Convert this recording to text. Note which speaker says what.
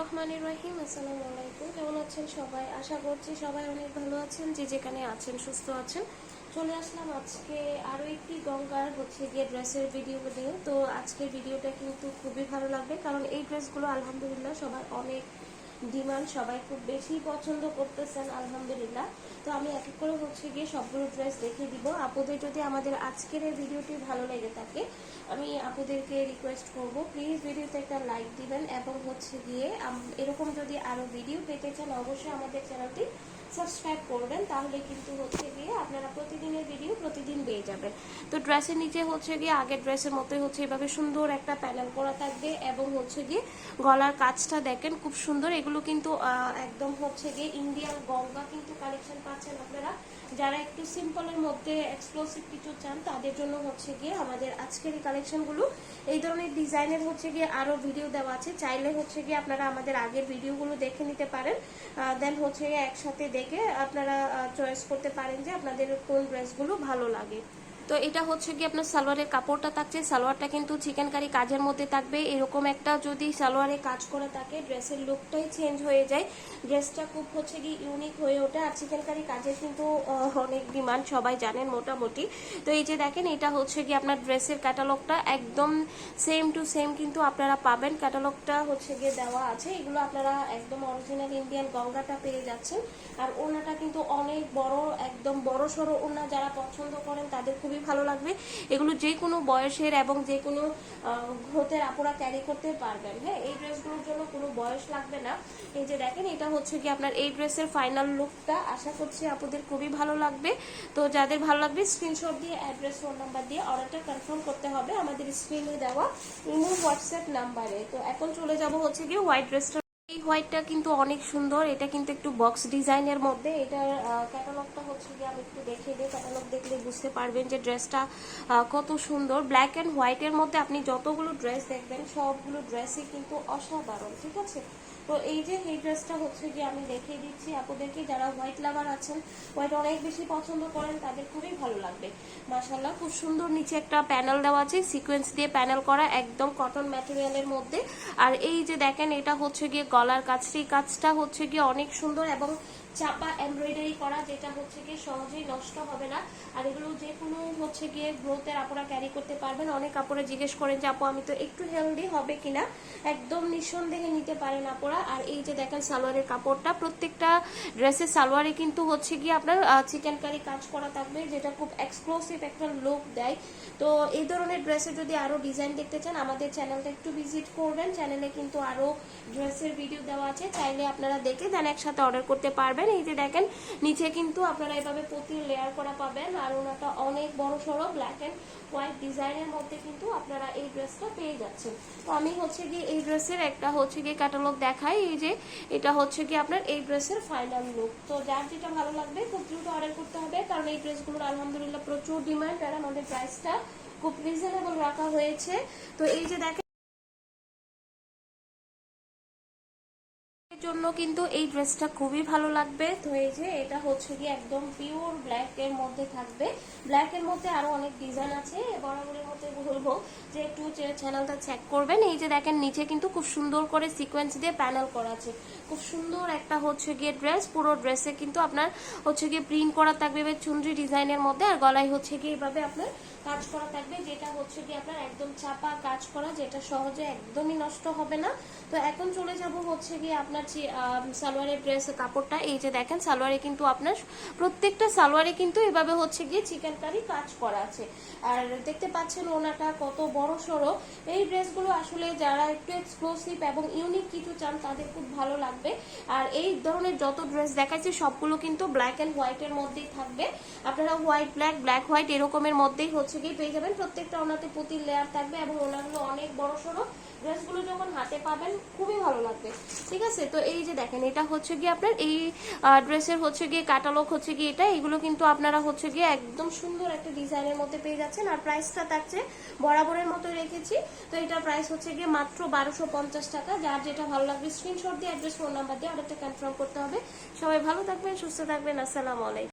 Speaker 1: রহমানির রহিম। আসসালামু আলাইকুম। কেমন আছেন সবাই? আশা করছি সবাই অনেক ভালো আছেন, যে যেখানে আছেন সুস্থ আছেন। চলে আসলাম আজকে আরও একটি গঙ্গার গিয়ে ড্রেসের ভিডিও নিয়ে। তো আজকের ভিডিওটা কিন্তু খুবই ভালো লাগবে, কারণ এই ড্রেসগুলো আলহামদুলিল্লাহ সবার অনেক ডিমান্ড, সবাই খুব বেশি পছন্দ করতেছেন আলহামদুলিল্লাহ। তো আমি এক এক করে গিয়ে সবগুলো ড্রেস দেখিয়ে দিব। আপুদের যদি আমাদের আজকের এই ভিডিওটি ভালো লেগে থাকে, আমি আপুদেরকে রিকোয়েস্ট করব প্লিজ ভিডিওতে একটা লাইক দিবেন, এবং গিয়ে এরকম যদি আরও ভিডিও পেতে চান অবশ্যই আমাদের চ্যানেলটি সাবস্ক্রাইব করবেন, তাহলে কিন্তু গিয়ে আপনারা প্রতিদিনের ভিডিও প্রতিদিন পেয়ে যাবেন। তো ড্রেসের নিচে গিয়ে আগের ড্রেসের মতোই এভাবে সুন্দর একটা প্যানেল করা থাকবে, এবং গিয়ে গলার কাজটা দেখেন খুব সুন্দর। এগুলো কিন্তু একদম গিয়ে ইন্ডিয়ান গঙ্গা কিন্তু কালেকশন পাচ্ছেন আপনারা। যারা একটু সিম্পলের মধ্যে এক্সক্লুসিভ কিছু চান তাদের জন্য গিয়ে আমাদের আজকের এই কালেকশনগুলো। এই ধরনের ডিজাইনের গিয়ে আরও ভিডিও দেওয়া আছে, চাইলে গিয়ে আপনারা আমাদের আগের ভিডিওগুলো দেখে নিতে পারেন। দেন একসাথে দেখে আপনারা চয়েস করতে পারেন যে আপনাদের কোন ড্রেসগুলো ভালো লাগে। তো এটা গিয়ে আপনার সালোয়ারের কাপড়টা থাকছে, সালোয়ারটা কিন্তু চিকেন কারি কাজের মধ্যে থাকবে। এরকম একটা যদি সালোয়ারে কাজ করে থাকে ড্রেসের লুকটাই চেঞ্জ হয়ে যায়, ড্রেসটা খুব গিয়ে ইউনিক হয়ে ওঠে। আর চিকেন কারি কাজের কিন্তু অনেক ডিমান্ড, সবাই জানেন মোটামুটি। তো এই যে দেখেন, এটা গিয়ে আপনার ড্রেসের ক্যাটালগটা একদম সেম টু সেম কিন্তু আপনারা পাবেন। ক্যাটালগটা গিয়ে দেওয়া আছে, এগুলো আপনারা একদম অরিজিনাল ইন্ডিয়ান গঙ্গাটা পেয়ে যাচ্ছেন। আর ওনাটা কিন্তু অনেক বড়, একদম বড় সড়ো ওনা, যারা পছন্দ করেন তাদের খুবই ভালো লাগবে। এগুলো যে কোনো বয়সের এবং যে কোনো গ্রোথের আপুরা ক্যারি করতে পারবেন। হ্যাঁ, এই ড্রেসগুলোর জন্য কোনো বয়স লাগবে না। এই যে দেখেন, এটা কি আপনার এই ড্রেসের ফাইনাল লুকটা। আশা করছি আপুদের খুবই ভালো লাগবে। তো যাদের ভালো লাগবে স্ক্রিনশট দিয়ে অ্যাড্রেস, ফোন নাম্বার দিয়ে অর্ডারটা কনফার্ম করতে হবে আমাদের স্ক্রিনে দেওয়া ইমো হোয়াটসঅ্যাপ নাম্বারে। তো এখন চলে যাব গিয়ে হোয়াইট ড্রেসটা। এই হোয়াইটটা কিন্তু অনেক সুন্দর, এটা কিন্তু একটু বক্স ডিজাইনের মধ্যে। এটার ক্যাটালগটা গিয়ে আমি একটু দেখিয়ে দিই, ক্যাটালগ দেখলে বুঝতে পারবেন যে ড্রেসটা কত সুন্দর। ব্ল্যাক অ্যান্ড হোয়াইটের মধ্যে আপনি যতগুলো ড্রেস দেখবেন সবগুলো ড্রেসই কিন্তু অসাধারণ, ঠিক আছে। তো এই যে এই ড্রেসটা গিয়ে আমি দেখিয়ে দিচ্ছি আপনাদেরকে। যারা হোয়াইট লাভার আছেন, হোয়াইট অনেক বেশি পছন্দ করেন, তাদের খুবই ভালো লাগবে। মাশাআল্লাহ, খুব সুন্দর নিচে একটা প্যানেল দেওয়া আছে, সিকোয়েন্স দিয়ে প্যানেল করা, একদম কটন ম্যাটেরিয়ালের মধ্যে। আর এই যে দেখেন, এটা গিয়ে গলার কাজটি, কাজটা গিয়ে অনেক সুন্দর এবং চাপা এমব্রয়ডারি করা, যেটা গিয়ে সহজেই নষ্ট হবে না। আর এগুলো যে কোনো গিয়ে গ্রোথের আপুরা ক্যারি করতে পারবেন। অনেক আপুরা জিজ্ঞেস করেন যে আপু আমি তো একটু হেলদি হবে কিনা, একদম নিঃসন্দেহে নিতে পারেন আপুরা। আর এই যে দেখেন সালোয়ারের কাপড়টা, প্রত্যেকটা ড্রেসের সালোয়ারে কিন্তু গিয়ে আপনার চিকেন কারি কাজ করা থাকবে, যেটা খুব এক্সক্লুসিভ একটা লুক দেয়। তো এই ধরনের ড্রেসে যদি আরো ডিজাইন দেখতে চান আমাদের চ্যানেলটা একটু ভিজিট করবেন। চ্যানেলে কিন্তু আরো ড্রেসের ভিডিও দেওয়া আছে, চাইলে আপনারা দেখে দেন একসাথে অর্ডার করতে পারবেন। এই যে দেখেন, নিচে কিন্তু আপনারা এভাবে প্রতি লেয়ার করা পাবেন। আর ওনাটা অনেক বড় সড়ো ব্ল্যাক এন্ড হোয়াইট ডিজাইনের মধ্যে কিন্তু আপনারা এই ড্রেসটা পেয়ে যাচ্ছেন। তো আমি গিয়ে এই ড্রেসের একটা গিয়ে ক্যাটালগ দেখাই। এই যে এটা গিয়ে আপনার এই ড্রেসের ফাইনাল লুক। তো যার যেটা ভালো লাগবে খুব দ্রুত অর্ডার করতে হবে, কারণ এই ড্রেসগুলোর আলহামদুলিল্লাহ প্রচুর ডিমান্ড, আর আমাদের প্রাইসটা খুব রিজনেবল রাখা হয়েছে। তো এই যে দেখেন, জন্য কিন্তু এই ড্রেসটা খুবই ভালো লাগবে। তো এই যে এটা গিয়ে একদম পিওর ব্ল্যাক এর মধ্যে থাকবে। ব্ল্যাক এর মধ্যে আরো অনেক ডিজাইন আছে, বরাবরের মধ্যে বলবো যে একটু চ্যানেলটা চেক করবেন। এই যে দেখেন, নিচে কিন্তু খুব সুন্দর করে সিকোয়েন্স দিয়ে প্যানেল করা আছে, খুব সুন্দর একটা গিয়ে ড্রেস। পুরো ড্রেসে কিন্তু আপনার গিয়ে প্রিন্ট করা থাকবে চুনরি ডিজাইনের মধ্যে, আর গলায় গিয়ে এইভাবে আপনার কাজ করা থাকবে, যেটা গিয়ে আপনার একদম চাপা কাজ করা, যেটা সহজে একদমই নষ্ট হবে না। তো এখন চলে যাব গিয়ে আপনার সালোয়ারের ড্রেস কাপড়টা। এই যে দেখেন, সালোয়ারে কিন্তু আপনার প্রত্যেকটা সালোয়ারে কিন্তু এভাবে গিয়ে চিকেন কারি কাজ করা আছে। আর দেখতে পাচ্ছেন ওনাটা কত বড় সড়ো। এই ড্রেসগুলো আসলে যারা একটু এক্সক্লুসিভ এবং ইউনিক কিছু চান তাদের খুব ভালো লাগবে। আর এই ধরনের যত ড্রেস দেখাচ্ছি সবগুলো কিন্তু ব্ল্যাক এন্ড হোয়াইটের মধ্যেই থাকবে। আপনারা হোয়াইট ব্ল্যাক, ব্ল্যাক হোয়াইট এরকমের মধ্যেই গিয়ে পেয়ে যাবেন। প্রত্যেকটা ওনাতে পুতির লেয়ার থাকবে এবং ওনাগুলো অনেক বড় সড়ো। ড্রেসগুলো যখন হাতে পাবেন খুবই ভালো লাগবে, ঠিক আছে। তো এই যে দেখেন, এটা গিয়ে আপনার এই ড্রেসের গিয়ে ক্যাটালগ গিয়ে এটা। এগুলো কিন্তু আপনারা গিয়ে একদম সুন্দর একটা ডিজাইনের মধ্যে পেয়ে যাচ্ছেন। আর প্রাইসটা থাকছে বরাবরের মতো রেখেছি। তো এটা প্রাইস গিয়ে মাত্র 1250 টাকা। যার যেটা ভালো লাগবে স্ক্রিনশট দিয়ে অ্যাড্রেস, ফোন নাম্বার দিয়ে অর্ডারটা কনফার্ম করতে হবে। সবাই ভালো থাকবেন, সুস্থ থাকবেন। আসসালামু আলাইকুম।